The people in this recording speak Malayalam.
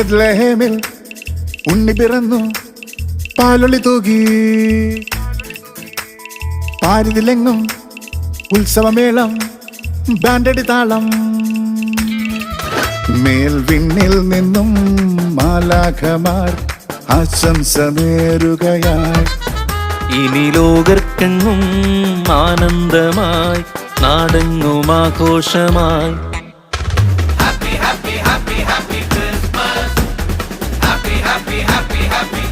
ബെത്ലഹേമിൽ ഉണ്ണി പിറന്നു, പാലൊളി തൂകി. പാരിതിലെങ്ങും ഉത്സവമേളം, ബാൻഡടി താളം. മേൽവിണ്ണിൽ നിന്നും മാലാഖമാർ ആശംസ നേരുകയായി. ഇനി ലോകർക്കെങ്ങും ആനന്ദമായി, നാടെങ്ങും ആഘോഷമായി. Happy, happy, happy, happy Christmas. Happy, happy, happy, happy